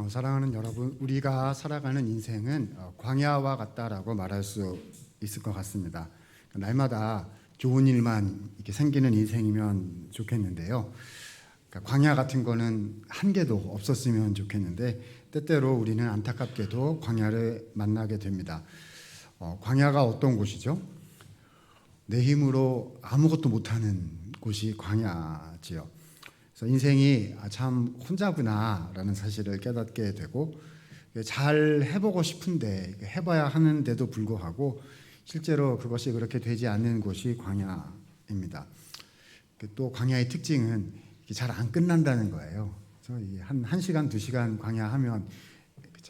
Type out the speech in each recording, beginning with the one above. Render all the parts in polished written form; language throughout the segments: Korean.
사랑하는 여러분, 우리가 살아가는 인생은 광야와 같다라고 말할 수 있을 것 같습니다. 날마다 좋은 일만 이렇게 생기는 인생이면 좋겠는데요. 그러니까 광야 같은 거는 한 개도 없었으면 좋겠는데 때때로 우리는 안타깝게도 광야를 만나게 됩니다. 광야가 어떤 곳이죠? 내 힘으로 아무것도 못하는 곳이 광야지요. 그래서 인생이 참 혼자구나라는 사실을 깨닫게 되고 잘 해보고 싶은데 해봐야 하는데도 불구하고 실제로 그것이 그렇게 되지 않는 곳이 광야입니다. 또 광야의 특징은 잘 안 끝난다는 거예요. 한 시간, 2시간 광야하면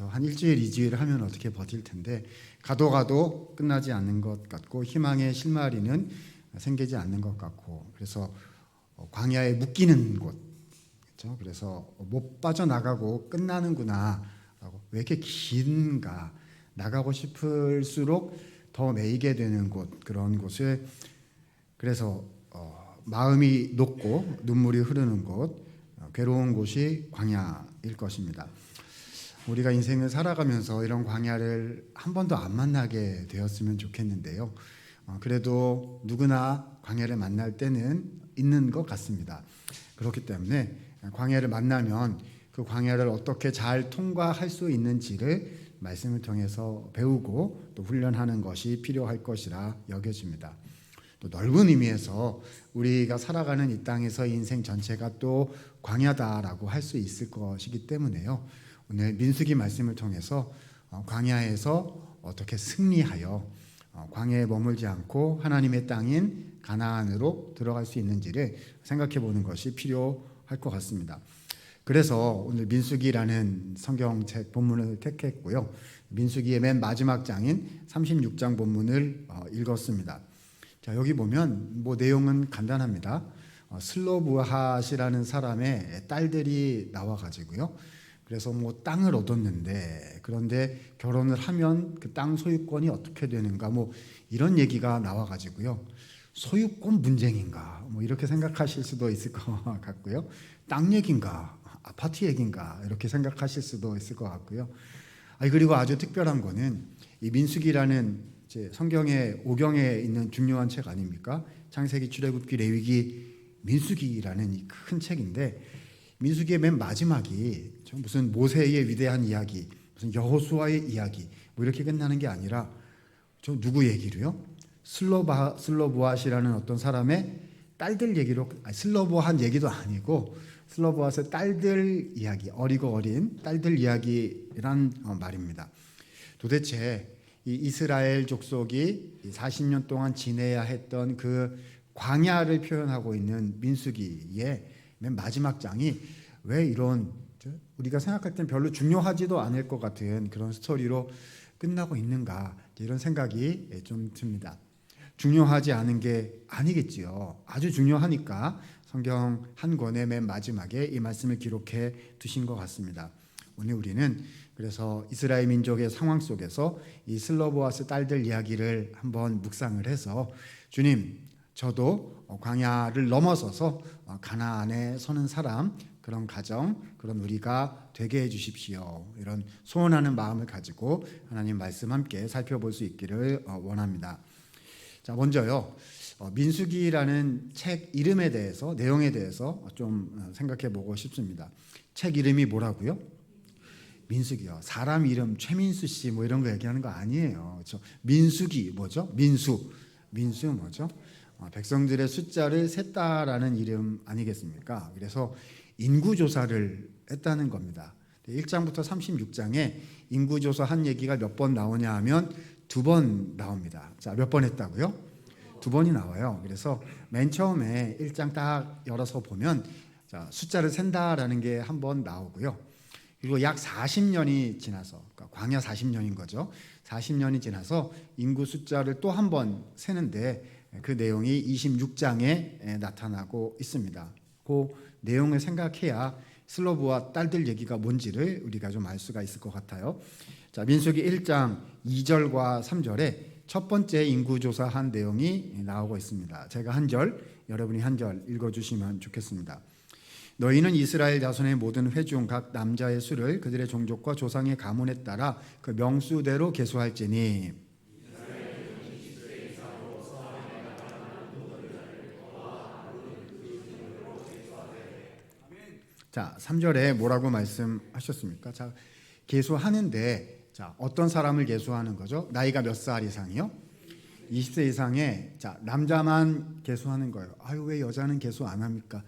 한 일주일, 2주일 하면 어떻게 버틸 텐데 가도 끝나지 않는 것 같고 희망의 실마리는 생기지 않는 것 같고 그래서 광야에 묶이는 곳, 그렇죠? 그래서 못 빠져나가고 끝나는구나 라고, 왜 이렇게 긴가, 나가고 싶을수록 더 매이게 되는 곳, 그런 곳을, 그래서 마음이 녹고 눈물이 흐르는 곳, 괴로운 곳이 광야일 것입니다. 우리가 인생을 살아가면서 이런 광야를 한 번도 안 만나게 되었으면 좋겠는데요. 그래도 누구나 광야를 만날 때는 있는 것 같습니다. 그렇기 때문에 광야를 만나면 그 광야를 어떻게 잘 통과할 수 있는지를 말씀을 통해서 배우고 또 훈련하는 것이 필요할 것이라 여겨집니다. 또 넓은 의미에서 우리가 살아가는 이 땅에서 인생 전체가 또 광야다라고 할 수 있을 것이기 때문에요. 오늘 민수기 말씀을 통해서 광야에서 어떻게 승리하여 광야에 머물지 않고 하나님의 땅인 가나안으로 들어갈 수 있는지를 생각해 보는 것이 필요할 것 같습니다. 그래서 오늘 민수기라는 성경책 본문을 택했고요. 민수기의 맨 마지막 장인 36장 본문을 읽었습니다. 자, 여기 보면 내용은 간단합니다. 슬로브핫이라는 사람의 딸들이 나와가지고요. 그래서 땅을 얻었는데, 그런데 결혼을 하면 그 땅 소유권이 어떻게 되는가, 이런 얘기가 나와가지고요. 소유권 분쟁인가, 이렇게 생각하실 수도 있을 것 같고요. 땅 얘기인가, 아파트 얘기인가, 이렇게 생각하실 수도 있을 것 같고요. 그리고 아주 특별한 거는 이 민수기라는 성경의 5경에 있는 중요한 책 아닙니까? 창세기, 출애굽기, 레위기, 민수기라는 이 큰 책인데, 민수기의 맨 마지막이 무슨 모세의 위대한 이야기, 무슨 여호수아의 이야기 이렇게 끝나는 게 아니라 누구 얘기로요? 슬로브핫이라는 어떤 사람의 딸들 얘기로, 슬로브핫 얘기도 아니고 슬로브핫의 딸들 이야기, 어리고 어린 딸들 이야기란 말입니다. 도대체 이 이스라엘 족속이 40년 동안 지내야 했던 그 광야를 표현하고 있는 민수기의 맨 마지막 장이 왜 이런, 우리가 생각할 땐 별로 중요하지도 않을 것 같은 그런 스토리로 끝나고 있는가, 이런 생각이 좀 듭니다. 중요하지 않은 게 아니겠지요. 아주 중요하니까 성경 한 권의 맨 마지막에 이 말씀을 기록해 두신 것 같습니다. 오늘 우리는 그래서 이스라엘 민족의 상황 속에서 이 슬로브핫의 딸들 이야기를 한번 묵상을 해서, 주님, 저도 광야를 넘어서서 가나안에 서는 사람, 그런 가정, 그런 우리가 되게 해주십시오. 이런 소원하는 마음을 가지고 하나님 말씀 함께 살펴볼 수 있기를 원합니다. 자, 먼저요, 민수기라는 책 이름에 대해서, 내용에 대해서 좀 생각해 보고 싶습니다. 책 이름이 뭐라고요? 민수기요. 사람 이름 최민수 씨 이런 거 얘기하는 거 아니에요. 그렇죠? 민수기 뭐죠? 민수 뭐죠? 백성들의 숫자를 셌다라는 이름 아니겠습니까? 그래서 인구조사를 했다는 겁니다. 1장부터 36장에 인구조사한 얘기가 몇 번 나오냐 하면 2번 나옵니다. 자, 몇 번 했다고요? 2번이 나와요. 그래서 맨 처음에 1장 딱 열어서 보면 숫자를 센다라는 게 한 번 나오고요. 그리고 약 40년이 지나서, 그러니까 광야 40년인 거죠. 40년이 지나서 인구 숫자를 또 한 번 세는데 그 내용이 26장에 나타나고 있습니다. 그 내용을 생각해야 슬로브와 딸들 얘기가 뭔지를 우리가 좀 알 수가 있을 것 같아요. 자, 민수기 1장 2절과 3절에 첫 번째 인구조사한 내용이 나오고 있습니다. 제가 한 절, 여러분이 한 절 읽어주시면 좋겠습니다. 너희는 이스라엘 자손의 모든 회중 각 남자의 수를 그들의 종족과 조상의 가문에 따라 그 명수대로 계수할지니. 자, 3절에 뭐라고 말씀하셨습니까? 자, 계수하는데 자, 어떤 사람을 계수하는 거죠? 나이가 몇 살 이상이요? 20세 이상의 자, 남자만 계수하는 거예요. 아유, 왜 여자는 계수 안 합니까?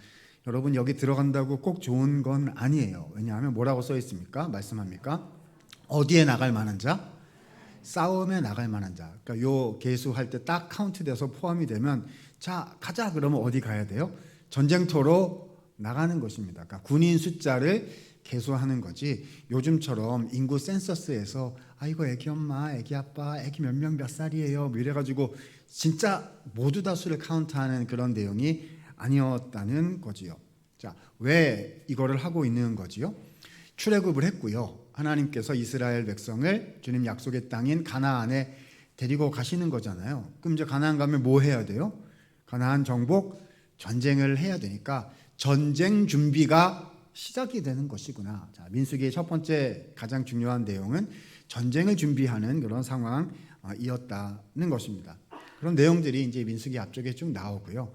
여러분, 여기 들어간다고 꼭 좋은 건 아니에요. 왜냐하면 뭐라고 써 있습니까? 말씀합니까? 어디에 나갈 만한 자? 싸움에 나갈 만한 자. 그러니까 요 계수할 때 딱 카운트돼서 포함이 되면 자, 가자 그러면 어디 가야 돼요? 전쟁터로 나가는 것입니다. 그러니까 군인 숫자를 계수하는 거지. 요즘처럼 인구 센서스에서 아이고 애기 엄마, 애기 아빠, 애기 몇 명 몇 살이에요 뭐 이래가지고 진짜 모두 다 수를 카운트하는 그런 내용이 아니었다는 거지요. 자, 왜 이거를 하고 있는 거지요? 출애굽을 했고요. 하나님께서 이스라엘 백성을 주님 약속의 땅인 가나안에 데리고 가시는 거잖아요. 그럼 이제 가나안 가면 뭐 해야 돼요? 가나안 정복 전쟁을 해야 되니까 전쟁 준비가 시작이 되는 것이구나. 자, 민수기의 첫 번째 가장 중요한 내용은 전쟁을 준비하는 그런 상황이었다는 것입니다. 그런 내용들이 이제 민수기 앞쪽에 쭉 나오고요.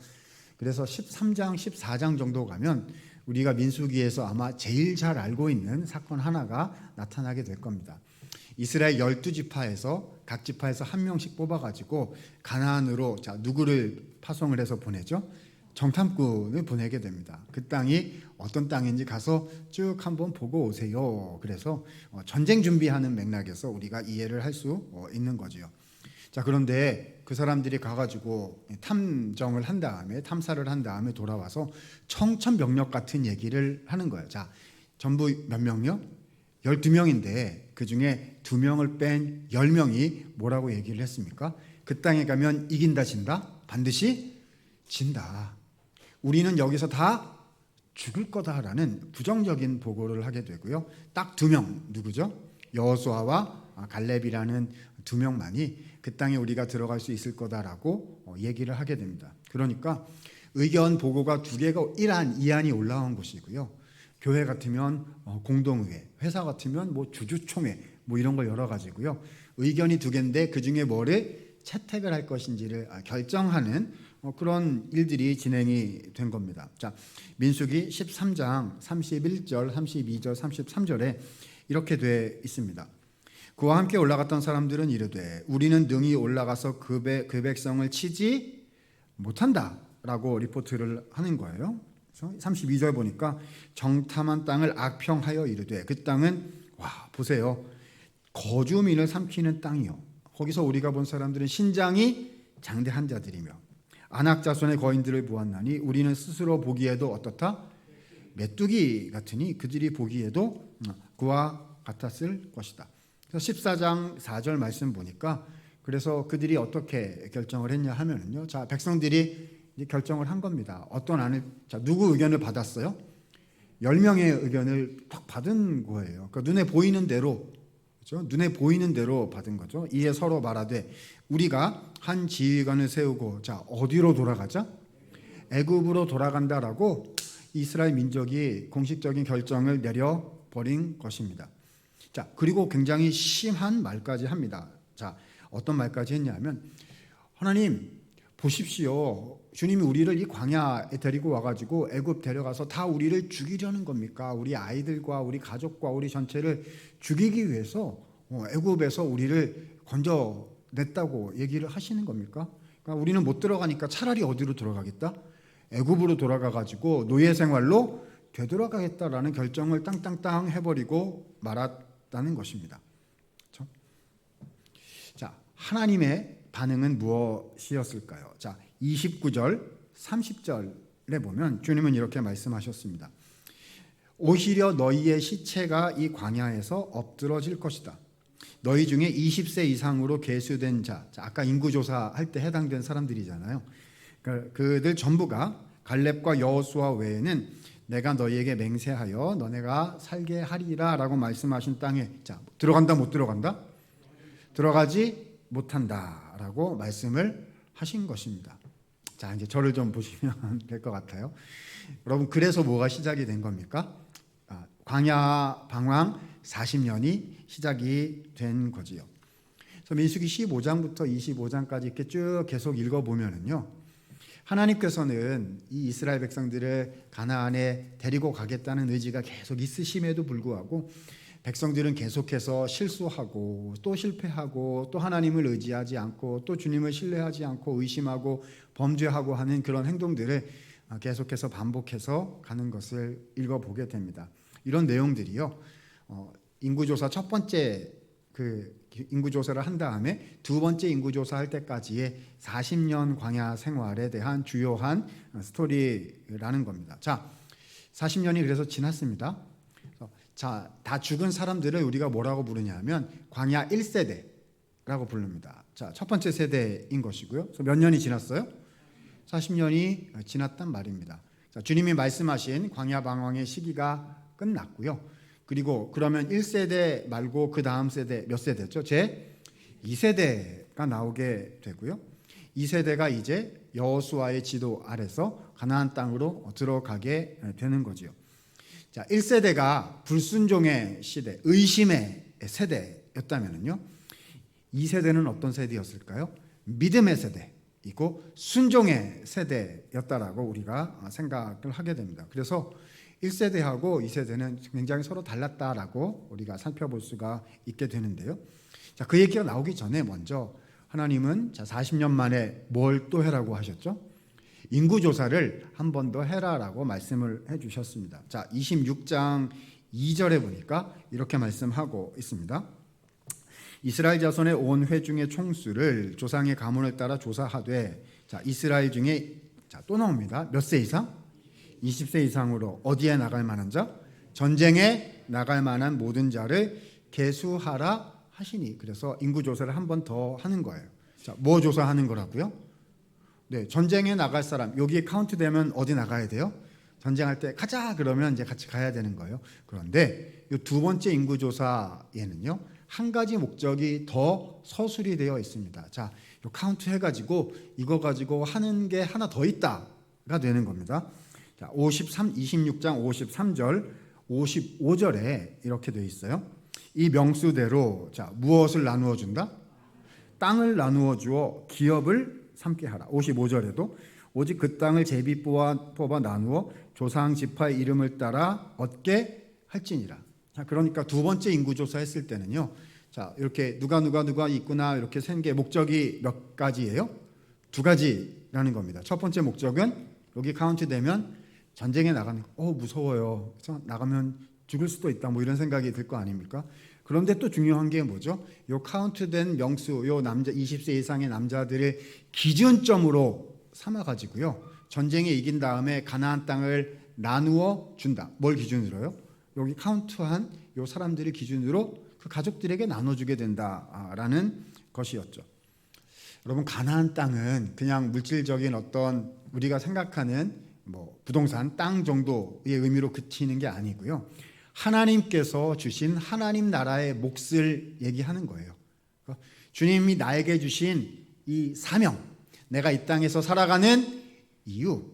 그래서 13장, 14장 정도 가면 우리가 민수기에서 아마 제일 잘 알고 있는 사건 하나가 나타나게 될 겁니다. 이스라엘 12지파에서 각 지파에서 한 명씩 뽑아가지고 가나안으로 자, 누구를 파송을 해서 보내죠? 정탐꾼을 보내게 됩니다. 그 땅이 어떤 땅인지 가서 쭉 한번 보고 오세요. 그래서 전쟁 준비하는 맥락에서 우리가 이해를 할 수 있는 거지요. 자, 그런데 그 사람들이 가가지고 탐정을 한 다음에 탐사를 한 다음에 돌아와서 청천벽력 같은 얘기를 하는 거예요. 자, 전부 몇 명요? 12명인데 그 중에 2명을 뺀 10명이 뭐라고 얘기를 했습니까? 그 땅에 가면 이긴다 진다? 반드시 진다. 우리는 여기서 다 죽을 거다라는 부정적인 보고를 하게 되고요. 딱 2명 누구죠? 여호수아와 갈렙이라는 2명만이 그 땅에 우리가 들어갈 수 있을 거다라고 얘기를 하게 됩니다. 그러니까 의견 보고가 2개가 1안, 2안이 올라온 것이고요. 교회 같으면 공동의회, 회사 같으면 뭐 주주총회 뭐 이런 걸 열어가지고요. 의견이 2개인데 그 중에 뭐를 채택을 할 것인지를 결정하는 그런 일들이 진행이 된 겁니다. 자, 민수기 13장 31절, 32절, 33절에 이렇게 돼 있습니다. 그와 함께 올라갔던 사람들은 이르되 우리는 능히 올라가서 그 백성을 치지 못한다라고 리포트를 하는 거예요. 그래서 32절 보니까 정탐한 땅을 악평하여 이르되 그 땅은 와 보세요. 거주민을 삼키는 땅이요. 거기서 우리가 본 사람들은 신장이 장대한 자들이며 안악 자손의 거인들을 보았나니 우리는 스스로 보기에도 어떻다? 메뚜기 같으니 그들이 보기에도 그와 같았을 것이다. 그래서 14장 4절 말씀 보니까 그래서 그들이 어떻게 결정을 했냐 하면은요. 자, 백성들이 이제 결정을 한 겁니다. 어떤 안을 자, 누구 의견을 받았어요? 10명의 의견을 딱 받은 거예요. 그러니까 눈에 보이는 대로 그렇죠? 눈에 보이는 대로 받은 거죠. 이에 서로 말하되 우리가 한 지휘관을 세우고 자, 어디로 돌아가자? 애굽으로 돌아간다라고 이스라엘 민족이 공식적인 결정을 내려버린 것입니다. 자, 그리고 굉장히 심한 말까지 합니다. 자, 어떤 말까지 했냐면 하나님 보십시오. 주님이 우리를 이 광야에 데리고 와가지고 애굽 데려가서 다 우리를 죽이려는 겁니까? 우리 아이들과 우리 가족과 우리 전체를 죽이기 위해서 애굽에서 우리를 건져냈다고 얘기를 하시는 겁니까? 그러니까 우리는 못 들어가니까 차라리 어디로 돌아가겠다? 애굽으로 돌아가가지고 노예 생활로 되돌아가겠다라는 결정을 땅땅땅 해버리고 말았다는 것입니다. 그렇죠? 자, 하나님의 반응은 무엇이었을까요? 자, 29절, 30절에 보면 주님은 이렇게 말씀하셨습니다. 오히려 너희의 시체가 이 광야에서 엎드러질 것이다. 너희 중에 20세 이상으로 계수된 자, 아까 인구조사할 때 해당된 사람들이잖아요. 그러니까 그들 전부가 갈렙과 여호수아 외에는 내가 너희에게 맹세하여 너네가 살게 하리라 라고 말씀하신 땅에 자, 들어간다 못 들어간다? 들어가지 못한다 라고 말씀을 하신 것입니다. 자, 이제 저를 좀 보시면 될 것 같아요. 여러분, 그래서 뭐가 시작이 된 겁니까? 광야 방황 40년이 시작이 된 거지요. 그래서 민수기 15장부터 25장까지 이렇게 쭉 계속 읽어보면은요, 하나님께서는 이 이스라엘 백성들을 가나안에 데리고 가겠다는 의지가 계속 있으심에도 불구하고 백성들은 계속해서 실수하고 또 실패하고 또 하나님을 의지하지 않고 또 주님을 신뢰하지 않고 의심하고 범죄하고 하는 그런 행동들을 계속해서 반복해서 가는 것을 읽어보게 됩니다. 이런 내용들이요, 인구조사 첫 번째 인구조사를 한 다음에 두 번째 인구조사 할 때까지의 40년 광야 생활에 대한 주요한 스토리라는 겁니다. 자, 40년이 그래서 지났습니다. 자, 다 죽은 사람들을 우리가 뭐라고 부르냐면 광야 1세대라고 부릅니다. 자, 첫 번째 세대인 것이고요. 그래서 몇 년이 지났어요? 40년이 지났단 말입니다. 자, 주님이 말씀하신 광야 방황의 시기가 끝났고요. 그리고 그러면 1세대 말고 그 다음 세대 몇 세대죠? 제 2세대가 나오게 되고요. 2세대가 이제 여호수아의 지도 아래서 가나안 땅으로 들어가게 되는 거지요. 자, 1세대가 불순종의 시대, 의심의 세대였다면요, 2세대는 어떤 세대였을까요? 믿음의 세대이고 순종의 세대였다라고 우리가 생각을 하게 됩니다. 그래서 1세대하고 2세대는 굉장히 서로 달랐다라고 우리가 살펴볼 수가 있게 되는데요. 자, 그 얘기가 나오기 전에 먼저 하나님은 40년 만에 뭘 또 해라고 하셨죠? 인구조사를 한 번 더 해라라고 말씀을 해주셨습니다. 자, 26장 2절에 보니까 이렇게 말씀하고 있습니다. 이스라엘 자손의 온 회중의 총수를 조상의 가문을 따라 조사하되, 자, 이스라엘 중에 또 나옵니다. 몇 세 이상? 20세 이상으로 어디에 나갈 만한 자? 전쟁에 나갈 만한 모든 자를 계수하라 하시니. 그래서 인구조사를 한 번 더 하는 거예요. 자, 뭐 조사하는 거라고요? 네, 전쟁에 나갈 사람, 여기에 카운트 되면 어디 나가야 돼요? 전쟁할 때 가자 그러면 이제 같이 가야 되는 거예요. 그런데 이 두 번째 인구조사에는요, 한 가지 목적이 더 서술이 되어 있습니다. 자, 이 카운트 해가지고 이거 가지고 하는 게 하나 더 있다가 되는 겁니다. 자, 26장 53절, 55절에 이렇게 되어 있어요. 이 명수대로, 자, 무엇을 나누어 준다? 땅을 나누어 주어 기업을 삼게 하라. 55절에도 오직 그 땅을 제비 뽑아 나누어 조상 지파의 이름을 따라 얻게 할지니라. 자, 그러니까 두 번째 인구조사 했을 때는요, 자, 이렇게 누가 있구나 이렇게 센 게 목적이 몇 가지예요? 두 가지라는 겁니다. 첫 번째 목적은 여기 카운트 되면 전쟁에 나가는 거, 무서워요. 그래서 나가면 죽을 수도 있다, 뭐 이런 생각이 들 거 아닙니까? 그런데 또 중요한 게 뭐죠? 요 카운트된 명수, 요 남자 20세 이상의 남자들을 기준점으로 삼아 가지고요, 전쟁에 이긴 다음에 가나안 땅을 나누어 준다. 뭘 기준으로요? 여기 카운트한 요 사람들을 기준으로 그 가족들에게 나눠주게 된다라는 것이었죠. 여러분, 가나안 땅은 그냥 물질적인 어떤 우리가 생각하는 뭐 부동산 땅 정도의 의미로 그치는 게 아니고요, 하나님께서 주신 하나님 나라의 몫을 얘기하는 거예요. 주님이 나에게 주신 이 사명, 내가 이 땅에서 살아가는 이유,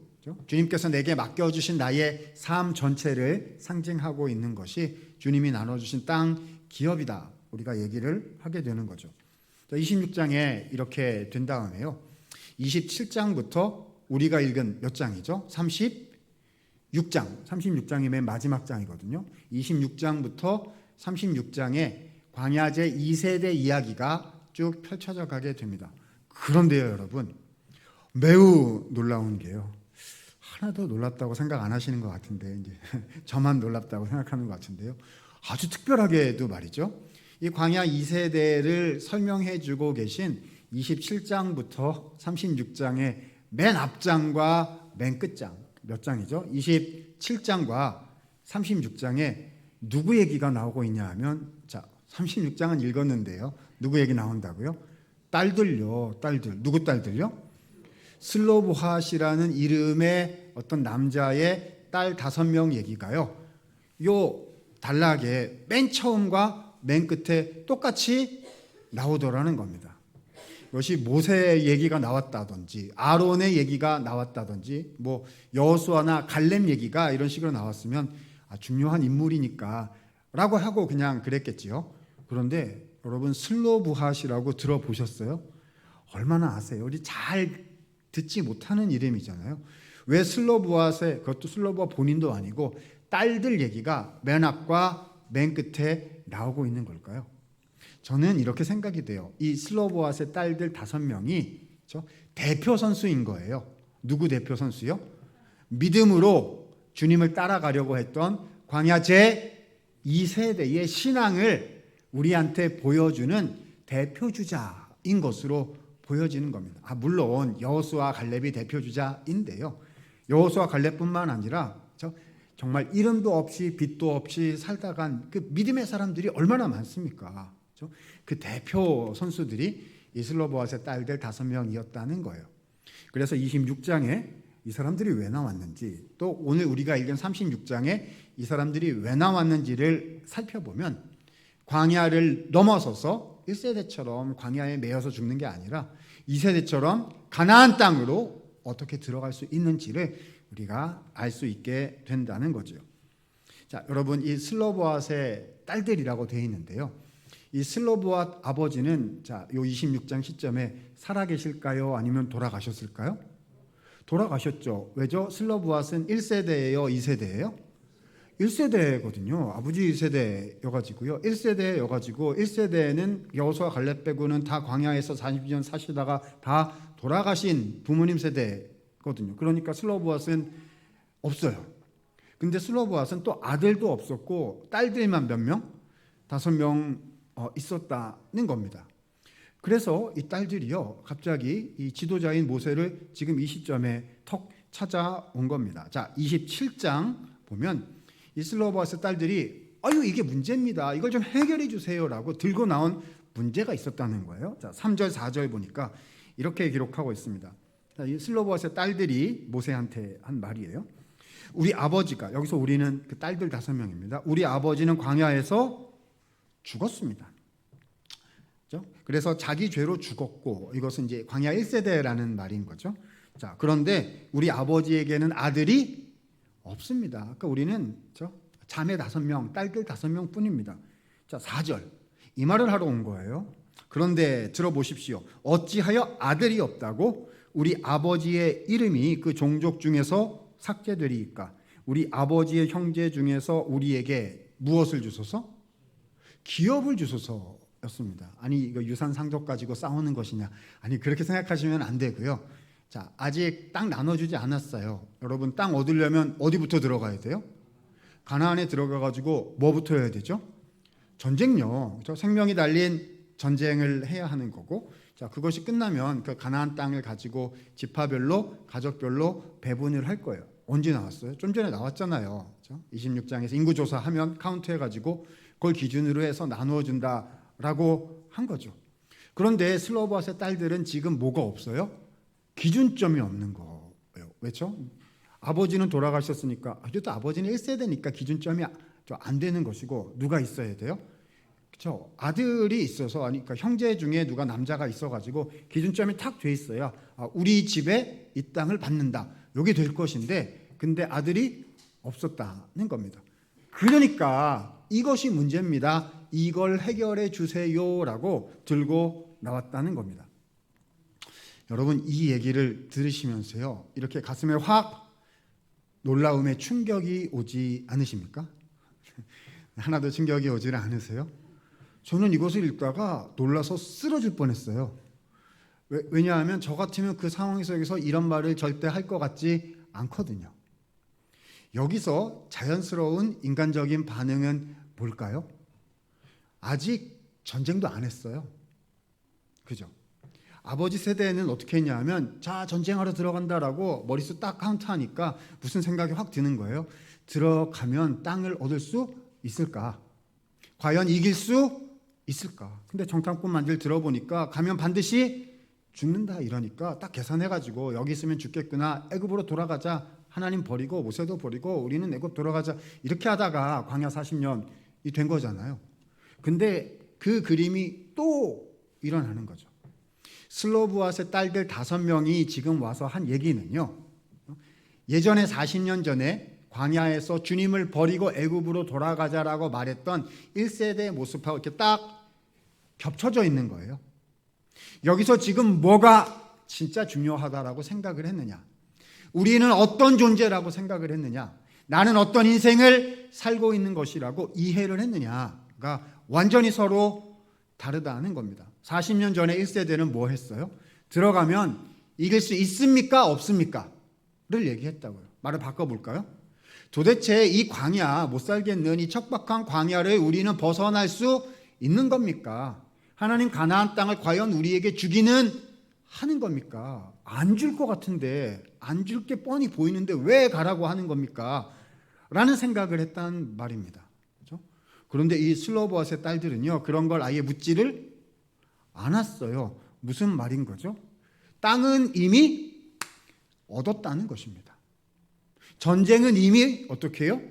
주님께서 내게 맡겨주신 나의 삶 전체를 상징하고 있는 것이 주님이 나눠주신 땅 기업이다, 우리가 얘기를 하게 되는 거죠. 26장에 이렇게 된 다음에요, 27장부터 우리가 읽은 몇 장이죠? 36장이 맨 마지막 장이거든요. 26장부터 36장에 광야제 2세대 이야기가 쭉 펼쳐져 가게 됩니다. 그런데요, 여러분, 매우 놀라운 게요, 하나도 놀랍다고 생각 안 하시는 것 같은데, 이제 저만 놀랍다고 생각하는 것 같은데요, 아주 특별하게도 말이죠, 이 광야 2세대를 설명해 주고 계신 27장부터 36장의 맨 앞장과 맨 끝장, 몇 장이죠? 27장과 36장에 누구 얘기가 나오고 있냐 하면, 자, 36장은 읽었는데요, 누구 얘기 나온다고요? 딸들요. 딸들. 누구 딸들요? 슬로브핫이라는 이름의 어떤 남자의 딸 5명 얘기가요, 요 단락에 맨 처음과 맨 끝에 똑같이 나오더라는 겁니다. 이것이 모세 얘기가 나왔다든지 아론의 얘기가 나왔다든지 뭐 여호수아나 갈렙 얘기가 이런 식으로 나왔으면 중요한 인물이니까 라고 하고 그냥 그랬겠지요. 그런데 여러분 슬로브핫이라고 들어보셨어요? 얼마나 아세요? 우리 잘 듣지 못하는 이름이잖아요. 왜 슬로브핫의, 그것도 슬로브핫 본인도 아니고 딸들 얘기가 맨 앞과 맨 끝에 나오고 있는 걸까요? 저는 이렇게 생각이 돼요. 이 슬로브핫의 딸들 5명이 대표 선수인 거예요. 누구 대표 선수요? 믿음으로 주님을 따라가려고 했던 광야 제2세대의 신앙을 우리한테 보여주는 대표주자인 것으로 보여지는 겁니다. 물론 여호수아 갈렙이 대표주자인데요. 여호수아 갈렙뿐만 아니라 정말 이름도 없이 빛도 없이 살다 간 그 믿음의 사람들이 얼마나 많습니까? 그 대표 선수들이 이 슬로브핫의 딸들 5명이었다는 거예요. 그래서 26장에 이 사람들이 왜 나왔는지, 또 오늘 우리가 읽은 36장에 이 사람들이 왜 나왔는지를 살펴보면 광야를 넘어서서 1세대처럼 광야에 매여서 죽는 게 아니라 2세대처럼 가나안 땅으로 어떻게 들어갈 수 있는지를 우리가 알 수 있게 된다는 거죠. 자, 여러분 이 슬로브핫의 딸들이라고 되어 있는데요. 이 슬로브핫 아버지는 요 26장 시점에 살아계실까요? 아니면 돌아가셨을까요? 돌아가셨죠. 왜죠? 슬로브핫은 1세대예요? 2세대예요? 1세대거든요. 아버지 1세대여가지고요. 1세대여가지고 1세대는 여호수아 갈렙 빼고는 다 광야에서 40년 사시다가 다 돌아가신 부모님 세대거든요. 그러니까 슬로브핫은 없어요. 근데 슬로브핫은 또 아들도 없었고 딸들만 몇 명? 5명 있었다는 겁니다. 그래서 이 딸들이요, 갑자기 이 지도자인 모세를 지금 이 시점에 턱 찾아온 겁니다. 자, 27장 보면 이 슬로브핫의 딸들이 이게 문제입니다. 이걸 좀 해결해 주세요라고 들고 나온 문제가 있었다는 거예요. 자, 3절 4절 보니까 이렇게 기록하고 있습니다. 자, 이 슬로브핫의 딸들이 모세한테 한 말이에요. 우리 아버지가, 여기서 우리는 그 딸들 5명입니다. 우리 아버지는 광야에서 죽었습니다. 그래서 자기 죄로 죽었고, 이것은 이제 광야 1세대라는 말인 거죠. 자, 그런데 우리 아버지에게는 아들이 없습니다. 그러니까 우리는 자매 5명, 딸들 5명 뿐입니다. 자, 4절. 이 말을 하러 온 거예요. 그런데 들어보십시오. 어찌하여 아들이 없다고 우리 아버지의 이름이 그 종족 중에서 삭제되리이까? 우리 아버지의 형제 중에서 우리에게 무엇을 주소서? 기업을 주소서였습니다. 아니 이거 유산 상속 가지고 싸우는 것이냐? 아니 그렇게 생각하시면 안 되고요. 자, 아직 땅 나눠주지 않았어요. 여러분 땅 얻으려면 어디부터 들어가야 돼요? 가나안에 들어가 가지고 뭐부터 해야 되죠? 전쟁요. 생명이 달린 전쟁을 해야 하는 거고, 자, 그것이 끝나면 그 가나안 땅을 가지고 지파별로 가족별로 배분을 할 거예요. 언제 나왔어요? 좀 전에 나왔잖아요. 26장에서 인구조사하면 카운트해가지고 그걸 기준으로 해서 나누어 준다라고 한 거죠. 그런데 슬로브핫의 딸들은 지금 뭐가 없어요? 기준점이 없는 거예요. 왜죠? 아버지는 돌아가셨으니까, 그래도 아버지는 1세대니까 기준점이 안 되는 것이고, 누가 있어야 돼요? 그렇죠? 아들이 있어서, 그러니까 형제 중에 누가 남자가 있어가지고 기준점이 탁 돼 있어야 우리 집에 이 땅을 받는다. 이게 될 것인데, 근데 아들이 없었다는 겁니다. 그러니까 이것이 문제입니다. 이걸 해결해 주세요라고 들고 나왔다는 겁니다. 여러분 이 얘기를 들으시면서요, 이렇게 가슴에 확 놀라움의 충격이 오지 않으십니까? 하나도 충격이 오지를 않으세요? 저는 이것을 읽다가 놀라서 쓰러질 뻔했어요. 왜냐하면 저 같으면 그 상황 속에서 이런 말을 절대 할 것 같지 않거든요. 여기서 자연스러운 인간적인 반응은 뭘까요? 아직 전쟁도 안 했어요. 그죠? 아버지 세대는 어떻게 했냐면, 자, 전쟁하러 들어간다라고 머릿속 딱 카운트하니까 무슨 생각이 확 드는 거예요. 들어가면 땅을 얻을 수 있을까? 과연 이길 수 있을까? 근데 정탐꾼 만질 들어보니까 가면 반드시 죽는다 이러니까 딱 계산해가지고 여기 있으면 죽겠구나, 애굽으로 돌아가자, 하나님 버리고 모세도 버리고 우리는 애굽 돌아가자, 이렇게 하다가 광야 40년이 된 거잖아요. 근데 그 그림이 또 일어나는 거죠. 슬로브앗의 딸들 5명이 지금 와서 한 얘기는요, 예전에 40년 전에 광야에서 주님을 버리고 애굽으로 돌아가자라고 말했던 1세대의 모습하고 이렇게 딱 겹쳐져 있는 거예요. 여기서 지금 뭐가 진짜 중요하다라고 생각을 했느냐, 우리는 어떤 존재라고 생각을 했느냐, 나는 어떤 인생을 살고 있는 것이라고 이해를 했느냐가 완전히 서로 다르다는 겁니다. 40년 전에 1세대는 뭐 했어요? 들어가면 이길 수 있습니까? 없습니까? 를 얘기했다고요. 말을 바꿔볼까요? 도대체 이 광야, 못 살겠는 이 척박한 광야를 우리는 벗어날 수 있는 겁니까? 하나님 가나안 땅을 과연 우리에게 주기는 하는 겁니까? 안 줄 것 같은데, 안 줄 게 뻔히 보이는데 왜 가라고 하는 겁니까? 라는 생각을 했단 말입니다. 그렇죠? 그런데 이 슬로브앗의 딸들은요, 그런 걸 아예 묻지를 않았어요. 무슨 말인 거죠? 땅은 이미 얻었다는 것입니다. 전쟁은 이미 어떻게 해요?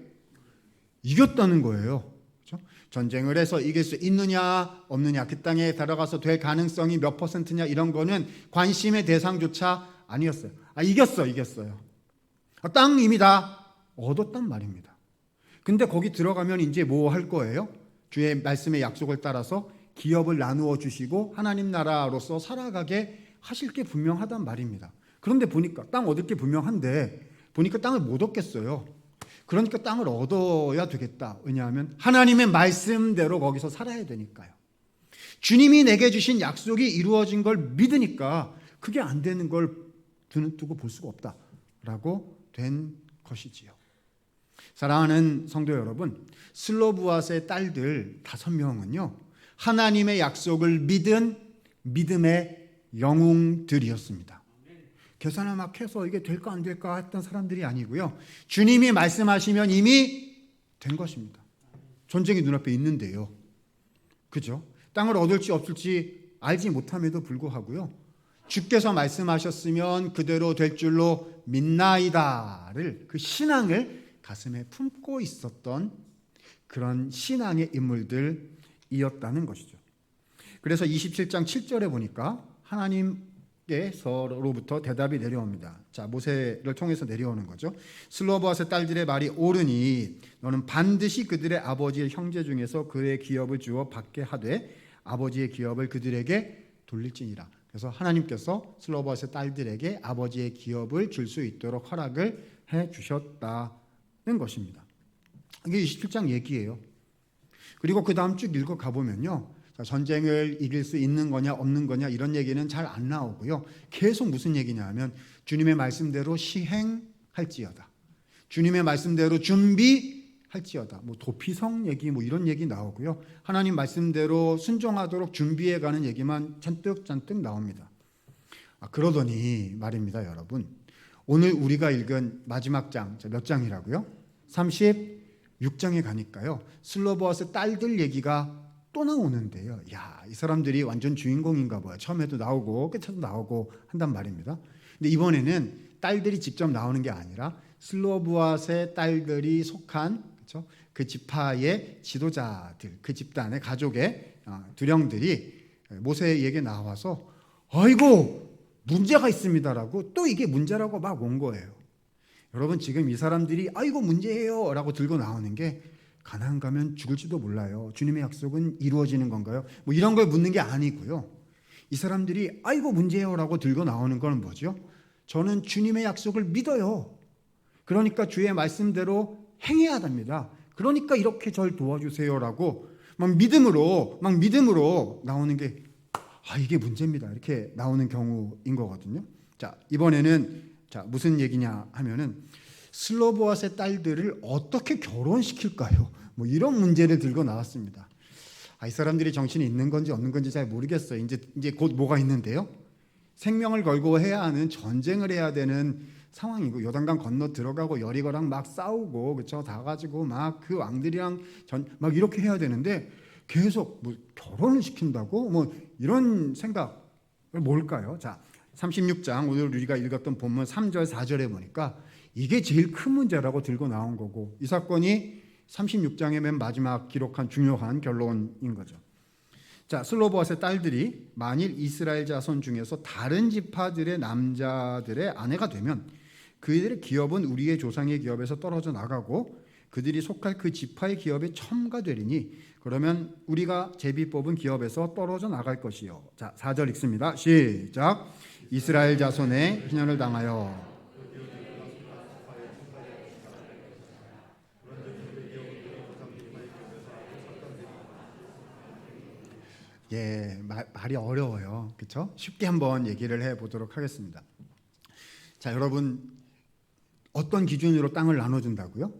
이겼다는 거예요. 그렇죠? 전쟁을 해서 이길 수 있느냐 없느냐, 그 땅에 들어가서 될 가능성이 몇 %냐, 이런 거는 관심의 대상조차 아니었어요. 이겼어요. 땅 이미 다 얻었단 말입니다. 근데 거기 들어가면 이제 뭐 할 거예요? 주의 말씀의 약속을 따라서 기업을 나누어 주시고 하나님 나라로서 살아가게 하실 게 분명하단 말입니다. 그런데 보니까 땅 얻을 게 분명한데 보니까 땅을 못 얻겠어요. 그러니까 땅을 얻어야 되겠다. 왜냐하면 하나님의 말씀대로 거기서 살아야 되니까요. 주님이 내게 주신 약속이 이루어진 걸 믿으니까 그게 안 되는 걸 눈을 뜨고 볼 수가 없다라고 된 것이지요. 사랑하는 성도 여러분, 슬로브앗의 딸들 5명은요, 하나님의 약속을 믿은 믿음의 영웅들이었습니다. 계산을 막 해서 이게 될까 안 될까 했던 사람들이 아니고요, 주님이 말씀하시면 이미 된 것입니다. 전쟁이 눈앞에 있는데요. 그죠? 땅을 얻을지 없을지 알지 못함에도 불구하고요, 주께서 말씀하셨으면 그대로 될 줄로 믿나이다를, 그 신앙을 가슴에 품고 있었던 그런 신앙의 인물들이었다는 것이죠. 그래서 27장 7절에 보니까 하나님께서로부터 대답이 내려옵니다. 자, 모세를 통해서 내려오는 거죠. 슬로브앗의 딸들의 말이 옳으니 너는 반드시 그들의 아버지의 형제 중에서 그의 기업을 주어 받게 하되 아버지의 기업을 그들에게 돌릴지니라. 그래서 하나님께서 슬로브앗의 딸들에게 아버지의 기업을 줄 수 있도록 허락을 해 주셨다는 것입니다. 이게 27장 얘기예요. 그리고 그 다음 쭉 읽어 가보면요, 전쟁을 이길 수 있는 거냐 없는 거냐 이런 얘기는 잘 안 나오고요, 계속 무슨 얘기냐 하면 주님의 말씀대로 시행할지어다, 주님의 말씀대로 준비할지어다, 뭐 도피성 얘기 뭐 이런 얘기 나오고요, 하나님 말씀대로 순종하도록 준비해가는 얘기만 잔뜩 나옵니다. 그러더니 말입니다, 여러분, 오늘 우리가 읽은 마지막 장, 몇 장이라고요? 36장에 가니까요, 슬로브앗의 딸들 얘기가 또 나오는데요. 야, 이 사람들이 완전 주인공인가 봐요. 처음에도 나오고 끝에도 나오고 한단 말입니다. 근데 이번에는 딸들이 직접 나오는 게 아니라 슬로브앗의 딸들이 속한, 그렇죠? 그 지파의 지도자들, 그 집단의 가족의 두령들이 모세에게 나와서 아이고 문제가 있습니다라고, 또 이게 문제라고 막 온 거예요. 여러분, 지금 이 사람들이 아이고 문제예요 라고 들고 나오는 게 가나안 가면 죽을지도 몰라요, 주님의 약속은 이루어지는 건가요? 뭐 이런 걸 묻는 게 아니고요, 이 사람들이 아이고 문제예요 라고 들고 나오는 건 뭐죠? 저는 주님의 약속을 믿어요. 그러니까 주의 말씀대로 행해야 됩니다. 그러니까 이렇게 절 도와주세요 라고 막 믿음으로 나오는 게 이게 문제입니다 이렇게 나오는 경우인 거거든요. 자, 이번에는 무슨 얘기냐 하면은 슬로브앗의 딸들을 어떻게 결혼시킬까요? 뭐 이런 문제를 들고 나왔습니다. 이 사람들이 정신이 있는 건지 없는 건지 잘 모르겠어요. 이제 곧 뭐가 있는데요, 생명을 걸고 해야 하는 전쟁을 해야 되는 상황이고, 요단강 건너 들어가고 여리고랑 막 싸우고, 그렇죠? 다 가지고 막 그 왕들이랑 막 이렇게 해야 되는데 계속 뭐 결혼을 시킨다고, 뭐 이런 생각을 뭘까요? 자, 36장 오늘 우리가 읽었던 본문 3절 4절에 보니까 이게 제일 큰 문제라고 들고 나온 거고, 이 사건이 36장의 맨 마지막 기록한 중요한 결론인 거죠. 자, 슬로보아스의 딸들이 만일 이스라엘 자손 중에서 다른 지파들의 남자들의 아내가 되면 그들의 기업은 우리의 조상의 기업에서 떨어져 나가고 그들이 속할 그 지파의 기업에 첨가되리니 그러면 우리가 제비 뽑은 기업에서 떨어져 나갈 것이요. 자, 4절 읽습니다. 시작. 이스라엘 자손의 희년을 당하여 예, 말이 어려워요. 그렇죠? 쉽게 한번 얘기를 해보도록 하겠습니다. 자, 여러분 어떤 기준으로 땅을 나눠준다고요?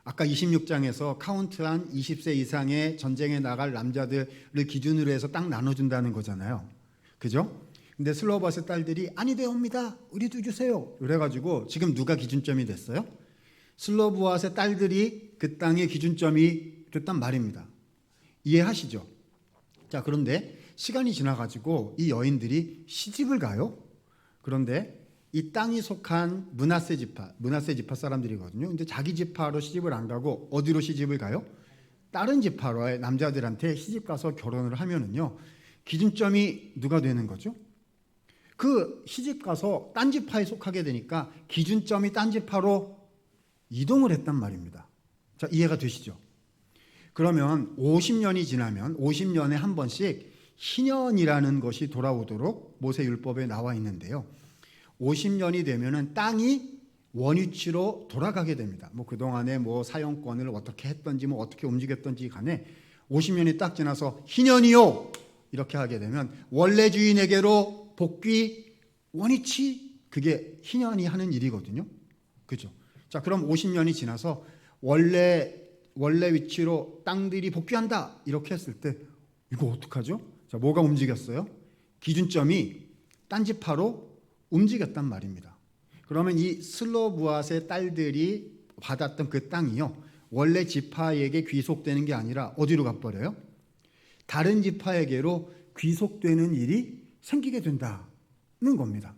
아까 26장에서 카운트한 20세 이상의 전쟁에 나갈 남자들을 기준으로 해서 땅 나눠준다는 거잖아요. 그죠? 근데 슬로바스 딸들이 아니 되옵니다. 우리도 주세요. 그래가지고 지금 누가 기준점이 됐어요? 슬로보아스의 딸들이 그 땅의 기준점이 됐단 말입니다. 이해하시죠? 자, 그런데 시간이 지나가지고 이 여인들이 시집을 가요. 그런데 이 땅이 속한 므낫세 지파 사람들이거든요. 근데 자기 지파로 시집을 안 가고 어디로 시집을 가요? 다른 지파로의 남자들한테 시집 가서 결혼을 하면은요, 기준점이 누가 되는 거죠? 그 시집 가서 딴 지파에 속하게 되니까 기준점이 딴 지파로 이동을 했단 말입니다. 자, 이해가 되시죠? 그러면 50년이 지나면 50년에 한 번씩 희년이라는 것이 돌아오도록 모세율법에 나와 있는데요. 50년이 되면은 땅이 원위치로 돌아가게 됩니다. 뭐 그동안에 뭐 사용권을 어떻게 했던지 뭐 어떻게 움직였던지 간에 50년이 딱 지나서 희년이요 이렇게 하게 되면 원래 주인에게로 복귀 원위치, 그게 희년이 하는 일이거든요. 그죠? 자, 그럼 50년이 지나서 원래 위치로 땅들이 복귀한다 이렇게 했을 때 이거 어떡하죠? 자, 뭐가 움직였어요? 기준점이 딴 지파로 움직였단 말입니다. 그러면 이 슬로브앗의 딸들이 받았던 그 땅이요, 원래 지파에게 귀속되는 게 아니라 어디로 가버려요? 다른 지파에게로 귀속되는 일이 생기게 된다는 겁니다.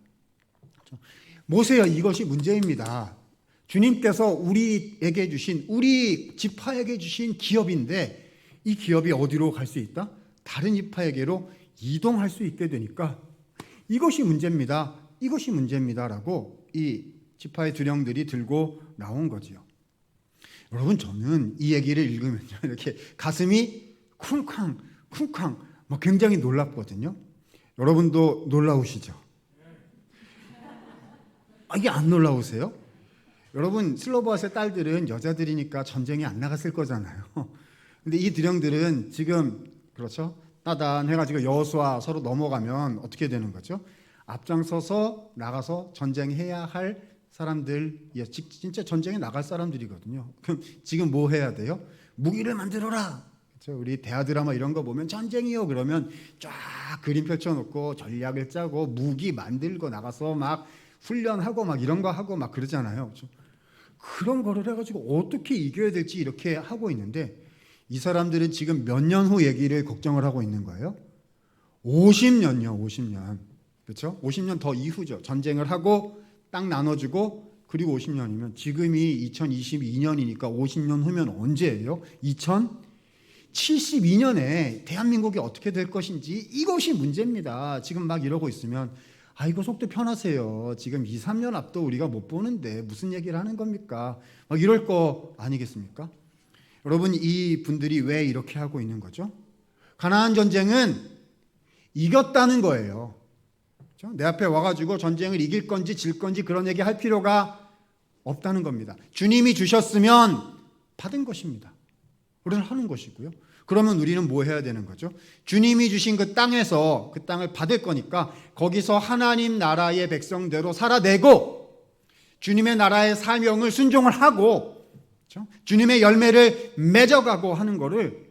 모세야, 이것이 문제입니다. 주님께서 우리에게 주신, 우리 지파에게 주신 기업인데 이 기업이 어디로 갈 수 있다? 다른 지파에게로 이동할 수 있게 되니까 이것이 문제입니다. 이것이 문제입니다라고 이 지파의 두령들이 들고 나온 거지요. 여러분, 저는 이 얘기를 읽으면요, 이렇게 가슴이 쿵쾅 막 굉장히 놀랍거든요. 여러분도 놀라우시죠? 이게 안 놀라우세요? 여러분, 슬로보아스의 딸들은 여자들이니까 전쟁에 안 나갔을 거잖아요. 근데 이 두령들은 지금, 그렇죠? 따단해가지고 여호수아 서로 넘어가면 어떻게 되는 거죠? 앞장서서 나가서 전쟁해야 할 사람들, 진짜 전쟁에 나갈 사람들이거든요. 그럼 지금 뭐 해야 돼요? 무기를 만들어라. 그렇죠? 우리 대하 드라마 이런 거 보면 전쟁이요 그러면 쫙 그림 펼쳐놓고 전략을 짜고 무기 만들고 나가서 막 훈련하고 막 이런 거 하고 막 그러잖아요. 그렇죠? 그런 거를 해가지고 어떻게 이겨야 될지 이렇게 하고 있는데 이 사람들은 지금 몇 년 후 얘기를 걱정을 하고 있는 거예요? 50년요, 50년. 그렇죠? 50년 더 이후죠. 전쟁을 하고 땅 나눠주고 그리고 50년이면 지금이 2022년이니까 50년 후면 언제예요? 2072년에 대한민국이 어떻게 될 것인지 이것이 문제입니다. 지금 막 이러고 있으면 아이고 속도 편하세요. 지금 2, 3년 앞도 우리가 못 보는데 무슨 얘기를 하는 겁니까? 막 이럴 거 아니겠습니까? 여러분, 이 분들이 왜 이렇게 하고 있는 거죠? 가나안 전쟁은 이겼다는 거예요. 그렇죠? 내 앞에 와가지고 전쟁을 이길 건지 질 건지 그런 얘기 할 필요가 없다는 겁니다. 주님이 주셨으면 받은 것입니다. 우리는 하는 것이고요. 그러면 우리는 뭐 해야 되는 거죠? 주님이 주신 그 땅에서 그 땅을 받을 거니까 거기서 하나님 나라의 백성대로 살아내고 주님의 나라의 사명을 순종을 하고, 그렇죠? 주님의 열매를 맺어가고 하는 거를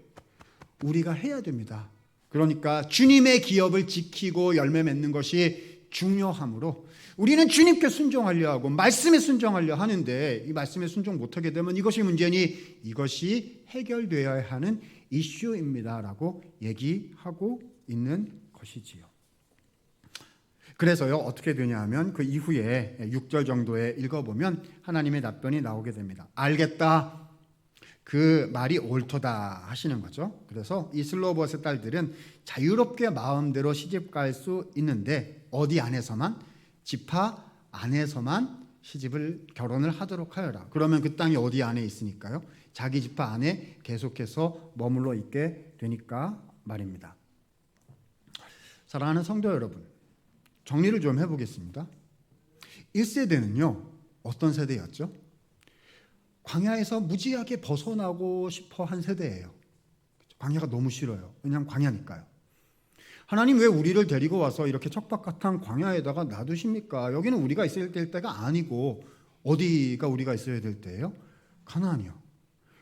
우리가 해야 됩니다. 그러니까 주님의 기업을 지키고 열매 맺는 것이 중요하므로 우리는 주님께 순종하려 하고 말씀에 순종하려 하는데 이 말씀에 순종 못하게 되면 이것이 문제니 이것이 해결되어야 하는 이슈입니다라고 얘기하고 있는 것이지요. 그래서요, 어떻게 되냐 하면 그 이후에 6절 정도에 읽어보면 하나님의 답변이 나오게 됩니다. 알겠다. 그 말이 옳도다 하시는 거죠. 그래서 이 슬로보스의 딸들은 자유롭게 마음대로 시집 갈 수 있는데 어디 안에서만, 지파 안에서만 결혼을 하도록 하여라. 그러면 그 땅이 어디 안에 있으니까요? 자기 지파 안에 계속해서 머물러 있게 되니까 말입니다. 사랑하는 성도 여러분, 정리를 좀 해보겠습니다. 1세대는요 어떤 세대였죠? 광야에서 무지하게 벗어나고 싶어 한 세대예요. 광야가 너무 싫어요. 왜냐하면 광야니까요. 하나님 왜 우리를 데리고 와서 이렇게 척박한 광야에다가 놔두십니까? 여기는 우리가 있어야 될 때가 아니고 어디가 우리가 있어야 될 때예요? 가나안이요.